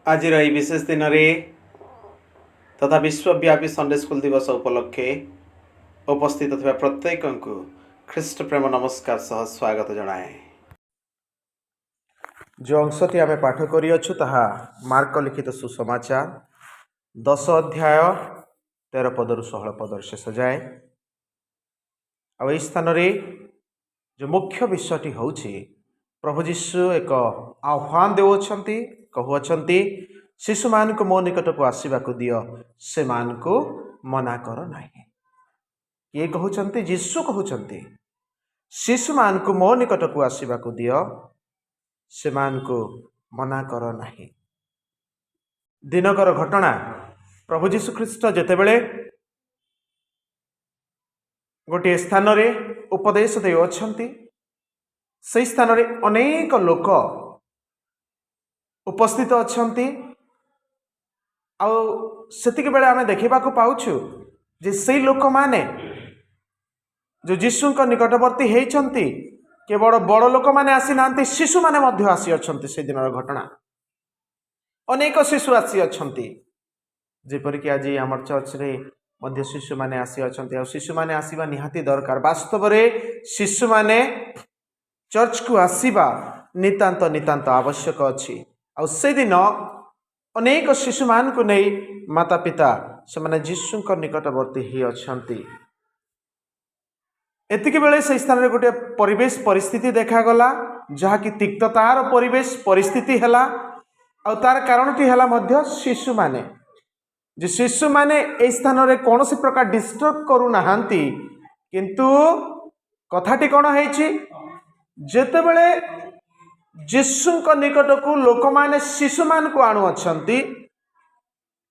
आज विशेष दिन में तथा विश्वव्यापी संडे स्कूल दिवस उपलक्षे उपस्थित थी प्रत्येक को ख्रीष्ट प्रेम नमस्कार सह स्वागत जनाए। जो अंशटी आम पाठ करियछु ताहा मार्क लिखित सुसमाचार 10 अध्याय 13 पदरु 16 पदर शेष जाए। आ स्थान रे जो मुख्य विषयटी होछि प्रभु जीशु एक आह्वान देउछंती कहउछंती शिशु मान को मो निकट को आसवा को दियो से मान को मना कर नहीं। ये कहउछंती जीशु कहउछंती शिशु मान को मो निकट को आसवा को दियो से मान को मना कर नहीं। दिनकर घटना प्रभु जीशु ख्रीष्ट जेतेबेले गोटे स्थान रे उपदेश देउछंती से स्थान रे अनेक लोक उपस्थित अछंती। सेतिक बेले आमे देखिबा को पाउछु जे सेई लोक माने जो जीशु निकटवर्ती हेइछंती केवल बड़ लोक माने आसी नांती, शिशु माने मध्य आसी अछंती। से दिनर घटना अनेक शिशु आसी अछंती, जेपरि कि आज हमर चर्च रे मध्य शिशु माने आसी अछंती। आ शिशु माने आसीबा निहाती दरकार। वास्तव रे शिशु माने चर्च को आसीबा नितांत नितांत आवश्यक अछि। आ से दिन अनेक शिशु मान को नहीं माता पिता से माने जीशु निकटवर्ती ही अछंती। एतिक बेले से स्थान रे गोटे परिवेश परिस्थिति देखा गला जहाँ की तिक्ततार परिवेश परिस्थिति हैला। आ तार कारणटी हैला मध्य शिशु माने जे शिशु माने ए स्थान रे कौन सी प्रकार डिस्टर्ब करू नाहांती, किंतु कथाटी कौन है जेते बेले जीशु निकट को लोक माने शिशु मान को आणु अछंती,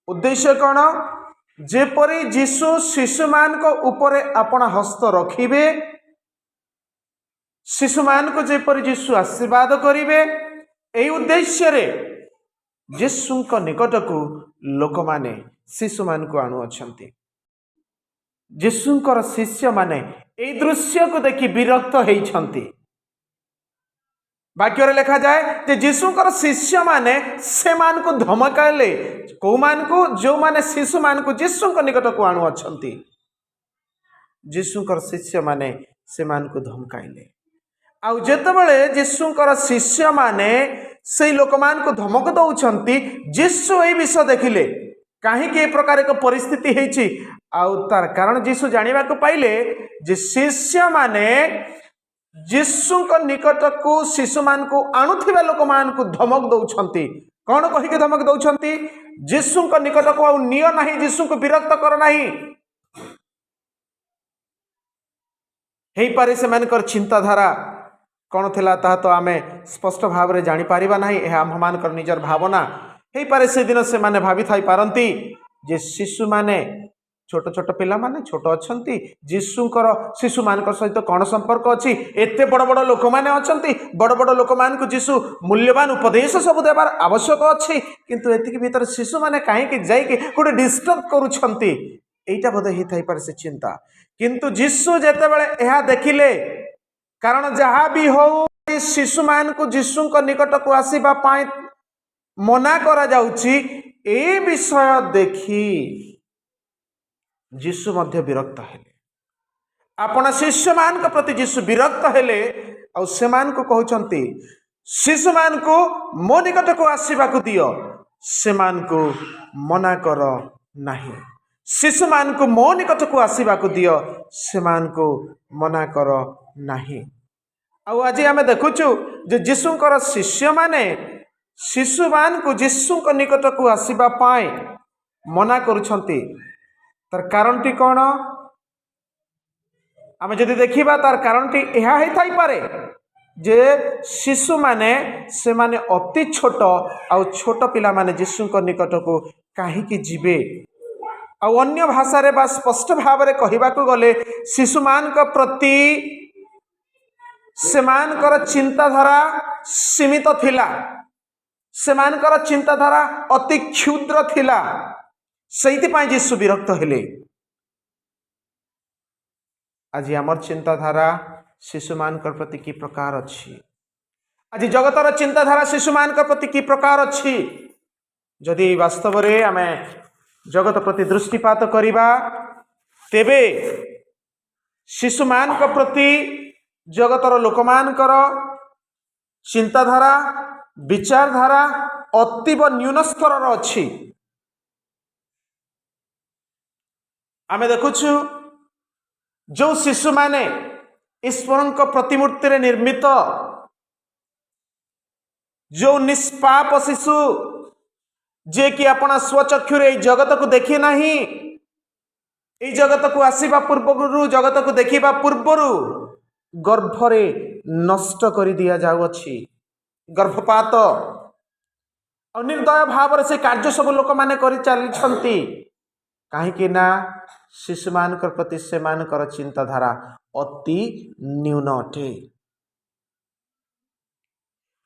उद्देश्य कौन जेपरी जीशु शिशु मान को ऊपर आपण हस्त रखिबे, शिशु मान को जेपरी जीशु आशीर्वाद करिवे, एई उद्देश्य रे जीशु निकट को लोक माने शिशु मान को आणु अछंती। जीशुंकर शिष्य माने एई दृश्य को देखि विरक्त हेइछंती। वाक्य लिखा जाए कि जीशुंकर शिष्य माने से मान को धमकाइले, को मान को जो माने शिशु मान को जीशु निकट को आणु अछंती। जीशुंकर शिष्य माने से मान को धमकाइले। आउ जेतेबेले जीशुंकर शिष्य माने से लोक मान को धमक दउछंती, जीशु ए विषय देखिले काहे कि ए प्रकार एक परिस्थिति हेछि। आउ तार कारण जीशु जानिबा को पाइले जे शिष्य माने जीशु निकट को शिशु मान को आणुथिबा लोक मान को धमक दउछंती। कौन कहि के धमक दउछंती? जीशु निकट को आउ नियो नाही, जीशु को विरक्त कर नाही। हेई पारे से मानकर चिंताधारा कौन थिला ता तो आमे स्पष्ट भाव रे जानि पारिबा नाही। ए हम मानकर निजर भावना हेई पारे से दिन से माने भाबी थाई पारंती जे शिशु माने छोट छोट पिला माने छोट अछंती, जीशुंकर शिशु मानकर सहित कौन संपर्क अछि? एते बड़ बड़ लोक माने अछंती, बड़ बड़ लोक मान को जीशु मूल्यवान उपदेश सब देबार आवश्यक अछि, किंतु एतिक भीतर शिशु माने काहे कि जाई कि कोडे डिस्टर्ब करूछंती। एइटा बोधे हि थाई पारे से चिंता। किंतु जीशु जेते बेले एहा देखिले, कारण जहा भी हो शिशु मान को जीशुंक निकट को आसीबा पाई मना करा जाउची, ए विषय देखि जीशु मध्य विरक्त हेले। आपण शिष्य मान के प्रति जीशु विरक्त हेले। और से मान को कहउछंती शिशु मान को मो निकट को आसीबा को दियो, से मान को मना कर नहीं। शिशु मान को मो निकट को आसीबा को दियो, से मान को मना कर नहीं। आउ आज आमे देखुछु जे जीशुंकर शिष्य माने शिशु मान को जीशुंक निकट को आसीबा पाए मना करूछंती। तार कारणटी कौन? आमे जदि देखिबा तार कारणटी एहा हे थाई पारे जे शिशु माने से माने अति छोट, आउ छोट पिला माने जीशुंक निकट को काहे कि जिबे। आउ अन्य भाषा रे बा स्पष्ट भाव रे कहिबा को गले शिशु मान का प्रति से मानकर चिंताधारा सीमित थिला, से मानकर चिंताधारा अति क्षुद्र थिला। सेइथिपाई जीशु विरक्त हेले। आज आमर चिंताधारा शिशु मानकर प्रति की प्रकार अछि? आज जगतर चिंताधारा शिशु मानकर प्रति की प्रकार अछि? जदि वास्तव में आम जगत प्रति दृष्टिपात करिबा तेबे शिशु मान प्रति जगतर लोक मानकर चिंताधारा विचारधारा अतीव न्यून स्तर अच्छी। आम देखुछु जो शिशु माने ईश्वर प्रतिमूर्ति रे निर्मित जो निष्पाप शिशु जे कि अपना स्वचक्षु जगत को देखी नहीं, ये जगत को आसवा पूर्व जगत को देखा पूर्वर गर्भरे नष्ट कर दिया जाउछि। गर्भपात और निर्दय भाव से कार्य सब लोक माने करि चलछंती कहीं ना शिशु मान प्रति से मानकर चिंताधारा अति न्यून अटे।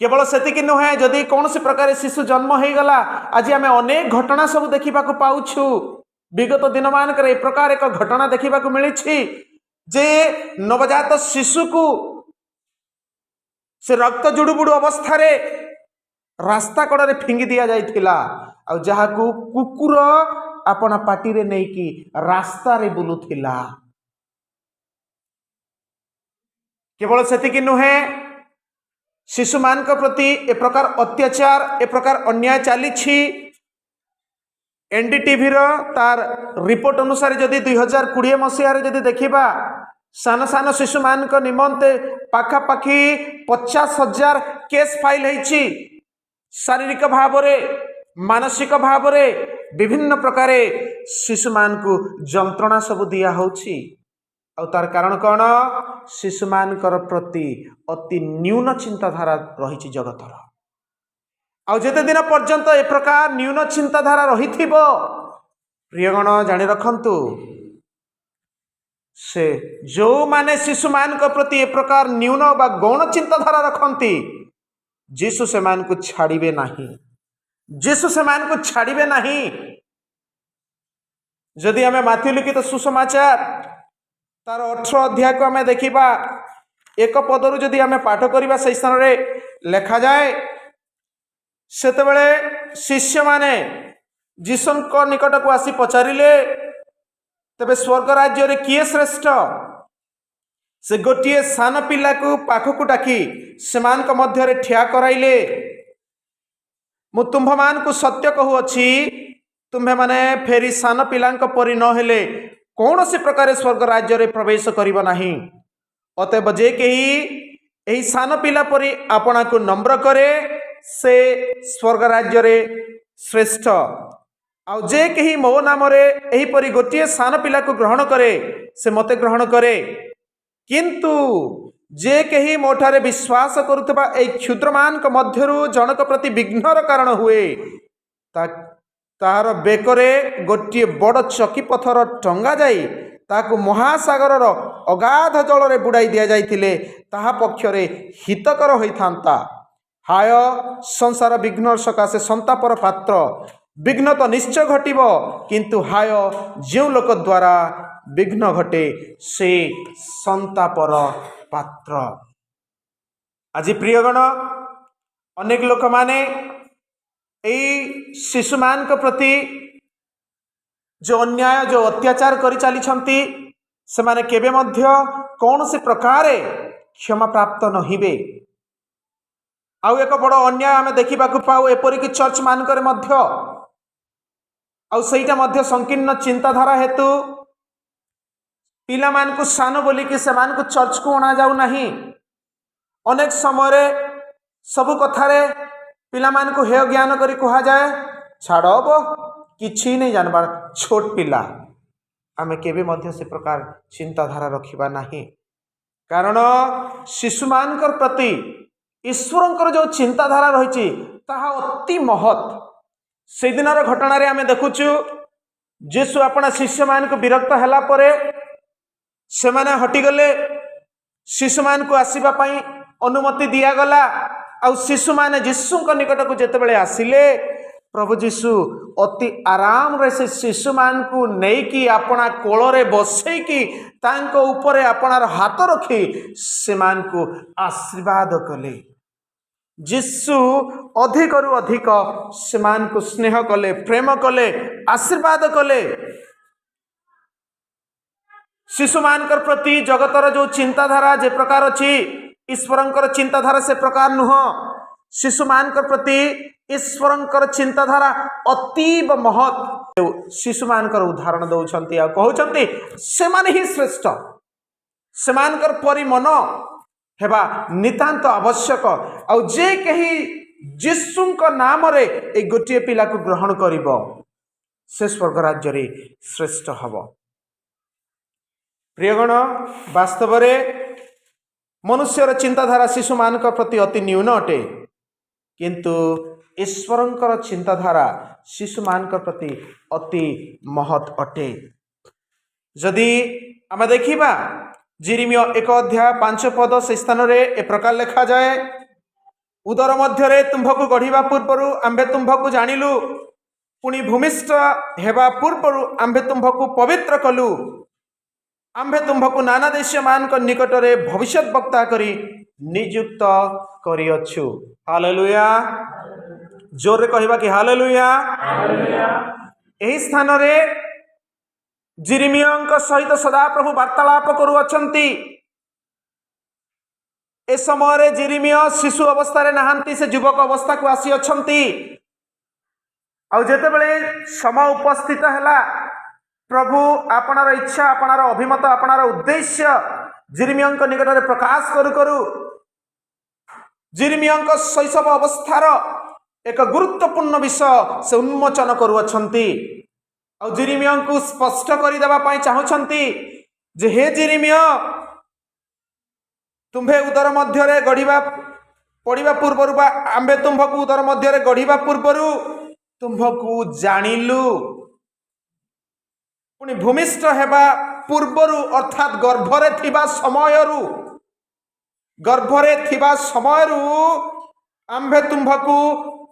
केवल सेतिक नुहे जदि कौन सी प्रकार शिशु जन्म हो गला आज आम अनेक घटना सब देखा पाउछु। विगत दिन मानक ए प्रकार एक घटना देखा मिली जे नवजात शिशु को से रक्त जुड़ुबुड़ू अवस्था रे रास्ता कड़े फिंगी दिया जाइथिला आ जहाकू कुकुर अपना पाटी रे नहीं कि रास्ता रे बुलुथिला। केवल सेतिक नुहे शिशु मान प्रति ए प्रकार अत्याचार ए प्रकार अन्याय चली। एनडीटीवी तार रिपोर्ट अनुसार जदि 2020 मसीह जदि देखा सान सान शिशु मान निमंते पाखापाखि 50,000 केस फाइल होइछि। शारीरिक भाव मानसिक भाव विभिन्न प्रकार शिशु मान को जंत्रणा सब दिया होछि। आ तार कारण कौन शिशु मान प्रति अति न्यून चिंताधारा रही जगतर। आ जेते दिन पर्यंत ए प्रकार न्यून चिंताधारा रही प्रियगण जानी रखंतु से जो माने शिशु मान प्रति ए प्रकार न्यून बा गौण चिंताधारा रखंती जीशु से मान को छाड़िबे नहीं। जीशु से मान को छाड़िबे नहीं। जदि आमे माथ्यू लिखित सुसमाचार तार 18 अध्याय को आमे देखिबा एक पदरु जदि आमे पाठ करिबा से स्थान रे लिखा जाए सेतेबेले शिष्य माने जीशु निकट को आसी पचारिले तबे स्वर्ग राज्य रे किए श्रेष्ठ से गोटे सान पिला को पाखक डाकी सेमान को मध्य रे ठिया कराइले मु तुम्भ मान को सत्य कहूअछि तुम्हें माने फेरी सान पिला परी न हेले कौन सी प्रकार स्वर्ग राज्य रे प्रवेश करिबो नाही। अतएव जे कही एही सान पिला परी आपना को नम्र करे से स्वर्ग राज्य रे श्रेष्ठ। आउ जे कही मो नाम रे एही परी गोटे सान पिला को ग्रहण करे से मते ग्रहण करे। किंतु जे कही मोठारे विश्वास करुथबा ए क्षुद्रमान मध्यरु जनक प्रति विघ्नर कारण हुए तार बेकरे गोटे बड़ चकी पथर टंगा जाई ताकू महासागर अगाध जल रे बुड़ाई दिया जाइथिले ताहा पक्षरे हितकर होइथांता। हाय संसार विघ्न सकाशे संतापर पात्र विघ्न तो निश्चय घटिब किंतु हाय जो लोक द्वारा विघ्न घटे से संतापर पात्र। आज प्रियगण अनेक लोक माने शिशु मान प्रति जो अन्याय जो अत्याचार कर चली से माने केबे मध्य कौन से प्रकार क्षमा प्राप्त नहिबे। आउ एक बड़ अन्याय आमे देखा पाऊ एपरिक चर्च मानकर मध्य आउ सेटा मध्य संकीर्ण चिंताधारा हेतु पिला मान को सान बोलिकी से मान को चर्च को अणा जाऊ नाही। अनेक समय सबु कथारे पिला मान को हेय ज्ञान करी कहा जाए छाड़ किछि नहीं जानबार छोट पिला आमे केबे मध्य से प्रकार चिंताधारा रखिबा नाही। कारण शिशु मानकर प्रति ईश्वरंकर जो चिंताधारा रही ताहा अति महत्। से दिनर घटना रे आमे देखुछु जीशु अपना शिष्य मान को विरक्त हला परे से माने हटिगले शिशु मान को आसीबा पई अनुमति दिया गला। आउ शिशु माने जीशु निकट को जेतेबेले आसिले प्रभु जीशु अति आराम रे से शिशु मान को नेकी अपना कोल रे बसैकी तांको ऊपर अपनार हाथ रखी से मान को आशीर्वाद कले। यीशु अधिकरु अधिक सेमान को स्नेह कले, प्रेम कले, आशीर्वाद कले। शिशु मानकर प्रति जगतर जो चिंताधारा जे प्रकार अच्छी ईश्वरंकर चिंताधारा से प्रकार नुह। शिशु मानकर प्रति ईश्वरंकर चिंताधारा अतीब महत्। शिशु मानकर उदाहरण दौरान आ कहते से ही श्रेष्ठ, से परि मन हेबा नितांत आवश्यक। आउ जे कहीं यीशुंक नाम रे ए गोटे पिला को ग्रहण करिबो से स्वर्ग राज्य रे श्रेष्ठ हबो। प्रियगण, वास्तव में मनुष्यर चिंताधारा शिशु मान प्रति अति न्यून अटे, किंतु ईश्वरंकर चिंताधारा शिशु मान प्रति अति महत् अटे। जदि आम देखा जिरिमिया 1 अध्याय 5 पद से स्थान रे ए प्रकार लिखा जाए, उदर मध्य तुम्भकु गढ़िबा पूर्वरु आंबे तुम्भकु जानिलु, पुणी भूमिष्ठ हेबा पूर्वरु आंबे तुम्भकु पवित्र कलु, आंबे तुम्भकु नाना देश मान निकट रे भविष्य वक्ता करी नियुक्त करिअछु। हालेलुया, जोर रे कहबा कि हालेलुया। एही स्थान रे जिरिमियाଙ୍କ सहित सदा प्रभु वार्तालाप करुअछंती। ए समय रे जिरिमिया शिशु अवस्था रे नहांती, से युवक अवस्था को आसी अछंती। आ जेते बेले समय उपस्थित हैला, प्रभु आपणार इच्छा, आपणार अभिमत, आपणार उद्देश्य जिरिमियाଙ୍କ निकट रे प्रकाश करू करू जिरिमियाଙ୍କ शैशव अवस्थार एक गुरुत्वपूर्ण विषय से उन्मोचन करुअछंती। आ जिरिमियाଙ୍କୁ स्पष्ट कर देबा पई चाहुछंती जे हे जिरिमिया, तुम्भे उदर मध्य रे गढ़िबा पड़िबा पूर्वरु बा आंबे तुम्भकु उदर मध्य रे गढ़िबा पूर्वरु तुम्भकु जानिलु, पुणी भूमिष्ठ हेबा पूर्वरु अर्थात गर्भरे थिबा समयरु आंबे तुम्भकु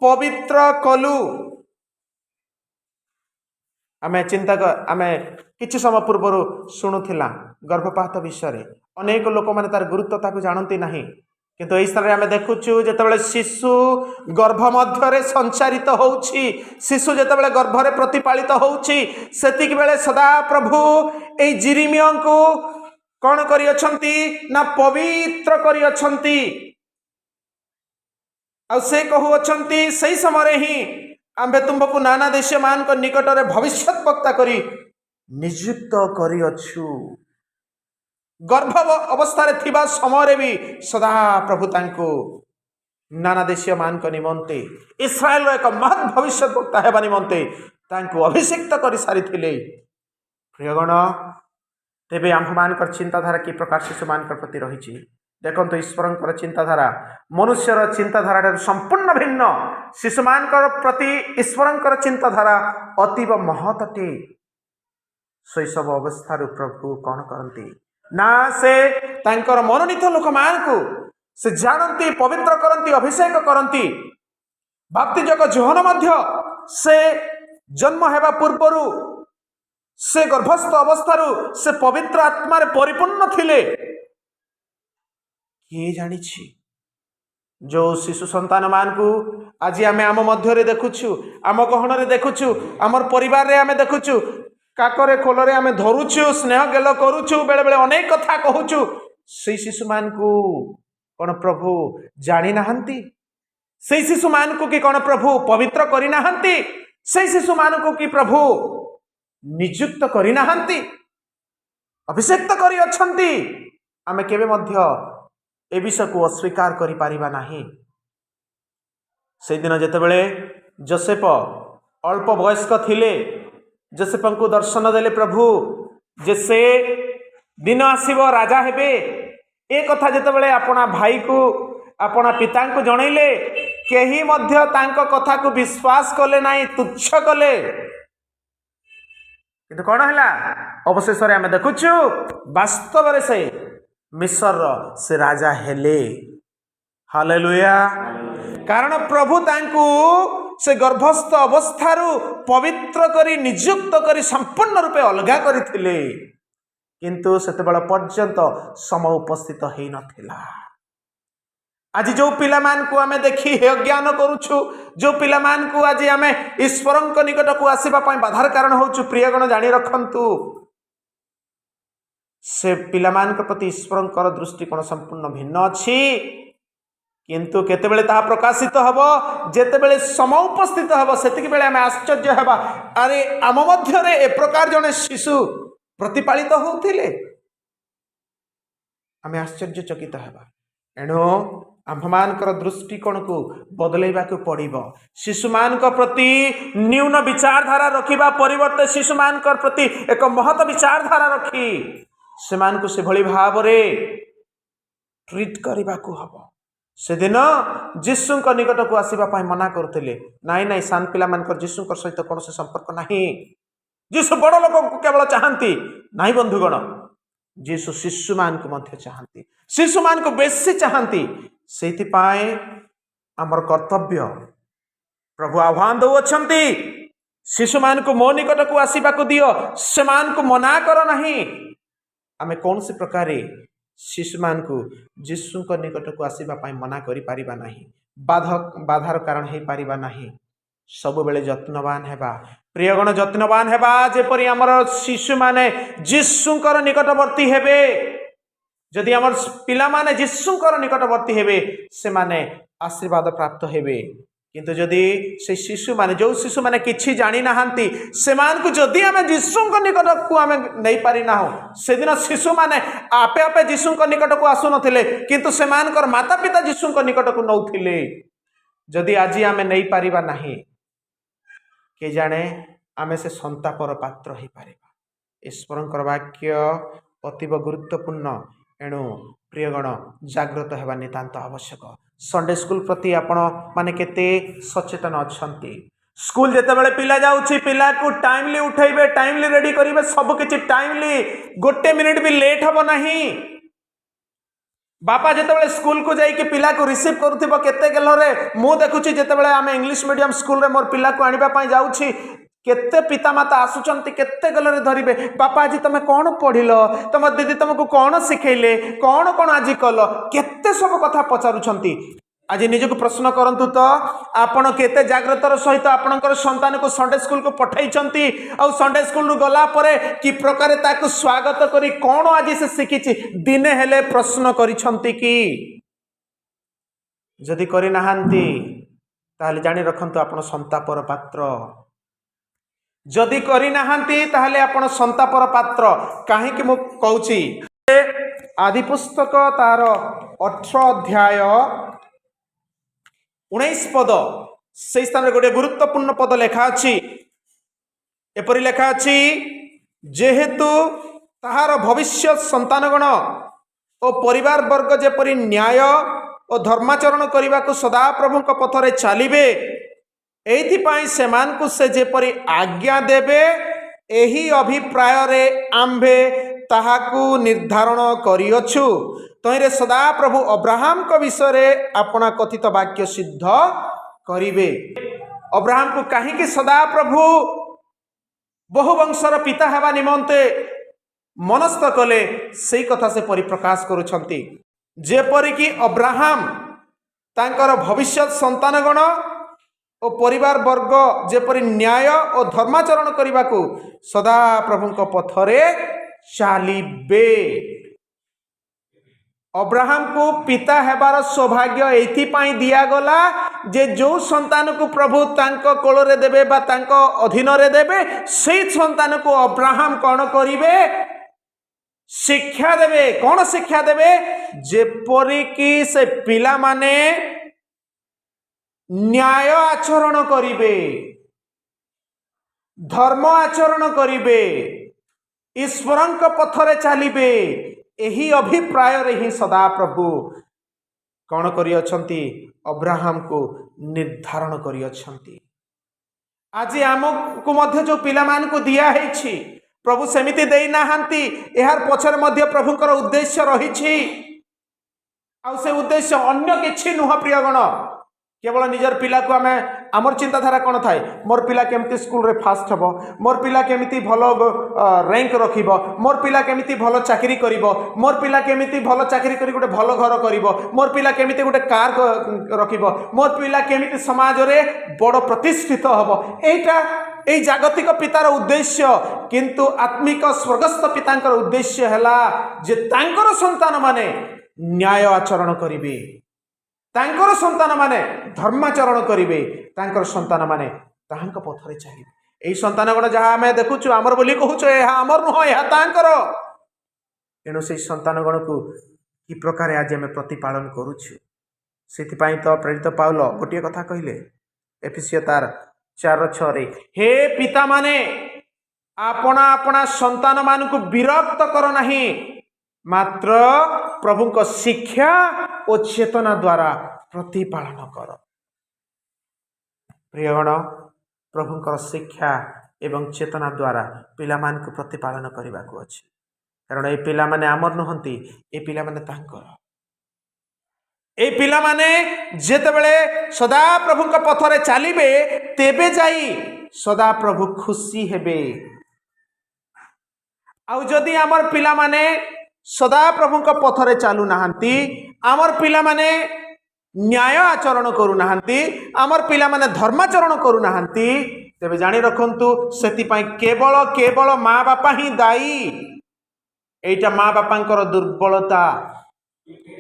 पवित्र कलु। आमे चिंता आमे किछि समय पूर्व शुणुथिला गर्भपात विषय। अनेक लोक माने तार गुरुत्व ताकू जानती नहीं, किंतु एही स्थान रे आमे देखुछु जेतेबेले शिशु गर्भ मध्य रे संचारित होउछि, शिशु जेतेबेले गर्भ रे प्रतिपालित होउछि, सेतिक बेले सदा प्रभु एई जिरिमियाଙ୍କୁ कोन करि अछंती ना पवित्र करि अछंती। आ से कहू अछंती सही समय ही आंबे तुम्भकु नाना देश मान निकट रे भविष्य वक्ता करी नियुक्त करिअछु। गर्भ अवस्था रे थिबा समय रे भी सदा प्रभु तांको नाना देशीय मान निमंते इस्राएल रो एक महत् भविष्य वक्ता हेबा निमंते तांको अभिषेक्त करि सारी थिले। प्रियगण, तेबे आम मान चिंताधारा कि प्रकार शिशु मान प्रति रही। देखो ईश्वरंकर चिंताधारा मनुष्यर चिंताधारा संपूर्ण भिन्न। शिशु मान प्रति ईश्वरंकर चिंताधारा अतीब महत् अटे। शैशव अवस्था प्रभु कौन करती ना से तांकर मनोनीत लोक मान को से जानती, पवित्र करती, अभिषेक करती। बाप्तिजक जोहन मध्य से जन्म हेबा पूर्वरु से गर्भस्थ अवस्थारु से पवित्र आत्मा परिपूर्ण थिले। किए जानिछि जो शिशु संतान मान को आज आम आम मध्य देखुछु, आम गहन रे देखुछु, आमर परिवार रे आम देखुछु, काकरे खोलरे आम धरुछु, स्नेह गेल करुछु, बेले बेले अनेक कथा कहूछु। से शिशु मान को कौन प्रभु जानी नाहंती? से शिशु मान को कि कौन प्रभु पवित्र करि नाहंती? से शिशु मान को कि प्रभु नियुक्त करि नाहंती, अभिषेक्त करि अछंती? आमे केबे मध्य ए विषय को अस्वीकार करि पारिबा नाही। से दिन जेतेबेले जोसेफ अल्प वयस्क थिले, जोसेफ को दर्शन देले प्रभु जे से दिन आसीबो राजा हेबे। ए कथा जेतेबेले अपना भाई को अपना पिता को जनइले, केही मध्य तांको कथा को विश्वास कले नाही, तुच्छ कले। किंतु कौन है अवशेष आम देखुचु वास्तव रे से मिस्र से राजा हेले। हालेलुया। कारण प्रभु तांकु से गर्भस्थ अवस्थारु पवित्र करी नियुक्त करी संपूर्ण रूपे अलगा करथिले, किंतु सेतेबेला पर्यंत समय उपस्थित हेई नथिला। आज जो पिला मान को आमे देखी हे ज्ञान करूछु, जो पिला मान को आज आमे ईश्वर निकट को आसीबा पई बाधार कारण होछु, प्रियगण जानी रखंतु से पिला मान के प्रति ईश्वर दृष्टिकोण संपूर्ण भिन्न अछि। किंतु केतेबेले ताहा प्रकाशित हबो, जेतेबेले समय उपस्थित हबो, सेतिक बेले आमे आश्चर्य हेबा, अरे आम मध्य रे ए प्रकार जने शिशु प्रतिपालित होउथिले, आमे आश्चर्यचकित हेबा। एणु आम्भमानकर दृष्टिकोण को बदलैबा को पड़िबो। शिशुमानक प्रति न्यून विचारधारा रखिबा परिवर्ते शिशुमानकर प्रति एक महत विचारधारा रखी सेमानकु से भली भावरे ट्रीट करबा को हबो। से दिन जीशुंक निकट को आसीबा पाई मना करथिले, नाई नाई सान पिला मानकर जीशुंक सहित कोन से संपर्क नाही। जीशु बड़ लोक को केवल चाहंती नाही बंधुगण, जीशु शिशु मान को मध्य चाहंती, शिशु मान को बेसी चाहंती। सेति पाए हमर कर्तव्य प्रभु आह्वान दउछंती, शिशु मान को मो निकट को आसीबा को दियो, सेमान को मना कर नाही। आमे कौन से प्रकार शिशु मान को जीशु को निकट को आसीबा पाई मना करि परिबा नाही, बाधार कारण हे परिबा नाही। सब बेले जत्नवान हेबा, प्रियगण जत्नवान हेबा, जेपरि हमर शिशु माने जीशुंकर निकटवर्ती हेबे। जदि हमर पिला माने जीशुंकर निकटवर्ती हेबे, से माने आशीर्वाद प्राप्त हेबे। किंतु जदि से शिशु माने जो शिशु माने किछि जानि नाहंती, सेमान को जदि हमें जीशुंक निकट को हमें नहीं पारि ना हो, से दिन शिशु माने आपे आपे जीशुंक निकट को आसु नथिले, किंतु सेमानकर माता पिता जीशुंक निकट को नउथिले। जदि आज हमें नहीं पारिबा नाही, के जाने आमे से संतापर पात्र ही पारिबा। ईश्वरंकर वाक्य अतीव गुरुत्वपूर्ण। एणु प्रियगण जागृत हेबा नितांत आवश्यक। संडे स्कूल प्रति आपण माने केते सचेतन अछंती। स्कूल जेते बेले पिला जाउछि, पिला को टाइमली उठैबे, टाइमली रेडी करिवे, सब किछि टाइमली, गोटे मिनिट भी लेट हबो नाही। बापा जेते बेले स्कूल को जाई कि पिला को रिसीव करूथिबो केते गेलरे, मु देखुछि जेते बेले आमे इंग्लिश मीडियम स्कूल रे मोर पिला को आनिबा पई जाउछि, केते पितामाता आसुचंती, केते गलरे धरिबे, बापा आज तमे कोन पढिलो, तम दीदी तुमको कोन सिखैले, कोन कोन आज कल, केते सब कथा पचारुचंती। आज निजको प्रश्न करंतु तो आपण केते जागृतर सहित आपणकर संतान को संडे स्कूल को पठाइचंती, आ संडे स्कूल रु गला परे कि प्रकार ताको स्वागत करी कोन आज से सिखिछि, दिने हेले प्रश्न करिसंती कि? जदि करि नाहंती ताले जानि रखंतु आपण संतापर पात्र। जदि करि नाहंती ताहले आपण संतापर पात्र। काहे कि मु कहूछि, आदि पुस्तक तार 18 अध्याय 19 पद, से स्थान रे गोटे गुरुत्वपूर्ण पद लेखा अछि। एपरि लेखा अछि, जेहेतु ताहार भविष्य संतानगण ओ परिवार वर्ग जेपरि न्याय और धर्माचरण करने को सदा प्रभु पथरे चलिबे, एइथिपाई सेमान को से जेपरि आज्ञा देबे, एही अभिप्राय रे आम्भे ताहाकू निर्धारण करिअछु। तहिरे सदा प्रभु अब्राहम को विषय रे अपना कथित वाक्य सिद्ध करिबे। अब्राहम को कहीं कि सदा प्रभु बहुवंशर पिता हेबा निमंते मनस्थ कले, सेई कथा से परिप्रकाश करुछंती। जेपरि कि अब्राहम तांकर भविष्य संतानगण और परिवार वर्ग जेपरि न्याय और धर्माचरण करने को सदा प्रभु पथरे चलिबे। अब्राहम को पिता हेबार सौभाग्य एथिपाई दियागला जे जो संतान को प्रभु तांको कोलरे देबे बा तांको अधीन रे देबे, सेई संतान को अब्राहम कौन करिवे? शिक्षा देबे। कौन शिक्षा देबे? जेपरि कि से पिला माने न्याय आचरण करिवे, धर्म आचरण करिवे, ईश्वरंक पथरे चलिबे। एही अभिप्राय रे ही सदा प्रभु कौन करिअछंती? अब्राहम को निर्धारण करिअछंती। आज आमको मध्य जो पिला मान को दिया है प्रभु सेमिति देई नाहंती, एहार पछर मध्य प्रभुकर उद्देश्य रहिछि। आ से उद्देश्य अन्य किछि नुह प्रियगण। केवल निजर पिला को आमे आमर चिंताधारा कौन थाए मोर पिला केमती स्कूल रे फास्ट हबो मोर पिला केमिति भलो रैंक रखिबो मोर पिला केमिति भलो चाकरी करिबो मोर पिला केमिति भलो चाकरी करी गोटे भलो घर करिबो मोर पिला केमिति गोटे कार रखिबो मोर पिला केमिति समाज रे बड़ प्रतिष्ठित हबो एटा ए जागतिक पितार उद्देश्य किंतु आत्मिक स्वर्गस्थ पितांकर उद्देश्य हैला जे तांकर संतान माने न्याय आचरण करिवे तांकर संतान माने धर्माचरण करिवे तांकर संतान माने तांक पथरे चलिबे एई संतान गण जहाँ आमे देखुछु आमर बोली कहूछु एहा आमर नुह एहा तांकर एणु से संतान गण को कि प्रकार आज आमे प्रतिपालन करूछु सेति तो प्रेरित पाउल गोटे कथा कहिले एफिसियो तार 4:6 रे हे पिता माने आपना आपना संतान मान को विरक्त कर नहीं मात्र प्रभु को शिक्षा और चेतना द्वारा प्रतिपालन कर प्रियगण प्रभु शिक्षा एवं चेतना द्वारा पिला मान को प्रतिपालन करने को अच्छी कारण ये पिला माने आमर नुहंती ए पिला माने तांकर ए पिला माने जेतेबेले सदा प्रभु को पथरे चलिबे तेबे जाई सदा प्रभु खुशी हेबे आउ जदि आमर पिला माने सदा प्रभु को पथरे चालू नाहंती आमर पिला माने न्याय आचरण करू नाहंती आमर पिला माने धर्माचरण करू नाहंती तेबे जानी रखंतु सेति पई केवल केवल माँ बापा ही दायी एटा माँ बापांकर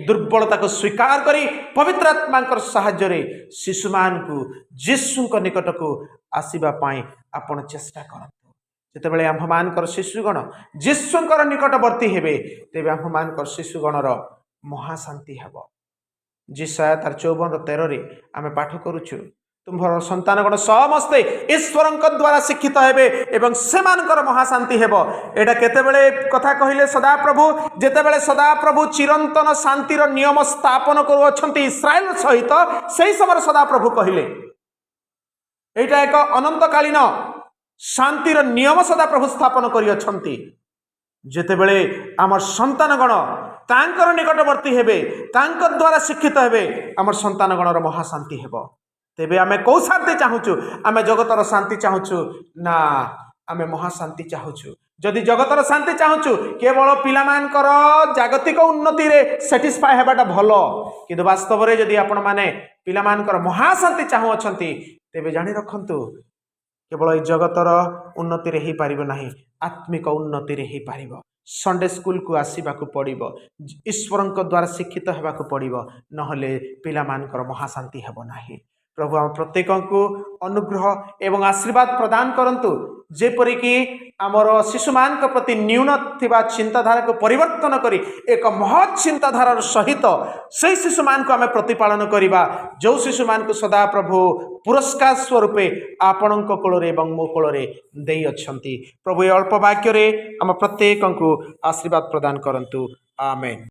दुर्बलता को स्वीकार करी पवित्र आत्मांकर साहाय्य रे शिशु मान को यीशु को निकट को आसीबा पई आपण चेष्टा करंतु जेतेबेले आम्भमानकर शिशुगण यीशुंकर निकटवर्ती हेबे तेबे आम्भमानकर शिशुगणर महाशांति हेब जिसाया तार 54:13 रे आमे पाठ करूछु तुम्हर संतानगण समस्ते ईश्वरंक द्वारा शिक्षित हेबे एवं सेमानकर महाशांति हेब एटा केतेबेले कथा कहिले सदाप्रभु जेतेबेले सदाप्रभु चिरंतन शांतिर नियम स्थापन करूछंती इस्राएल सहित सेही समय सदाप्रभु कहिले एटा एक अनंतकालीन शांतिर नियम सदा प्रभु स्थापन करियछंती जेतेबेले आमर संतानगण तांकर निकटवर्ती हेबे तांक द्वारा शिक्षित हेबे आमर संतानगणर महाशांति हेब तेबे आमे कौ शांति चाहूछु आमे जगतर शांति चाहूछु ना आमे महाशांति चाहूछु जदि जगतर शांति चाहूछु केवल पिलामानकर जागतिक उन्नति रे सैटिस्फाई हेबाटा भलो किंतु वास्तव रे जदि आपण माने पिलामानकर महाशांति चाहू अछंती तेबे जानि रखंतु केवल ये जगतर उन्नति रे ही पारिबो नाही आत्मिक उन्नति रे ही पारिबो संडे स्कूल को आसीबा को पड़िबो ईश्वरंक द्वारा शिक्षित हेबा को पड़िबो नहले पिलामानकर महाशांति हेबो नाही प्रभु आम प्रत्येक को अनुग्रह एवं आशीर्वाद प्रदान करंतु जेपरि कि आमर शिशु मान प्रति न्यून थिबा चिंताधारा को परिवर्तन करी एक महत् चिंताधार सहित से शिशु मान को आम प्रतिपालन करिबा जो शिशु मान को सदा प्रभु पुरस्कार स्वरूपे आपण कोल एवं मो कोल देई अछंती प्रभु अल्प वाक्य रे आम प्रत्येक को आशीर्वाद प्रदान करंतु आमेन।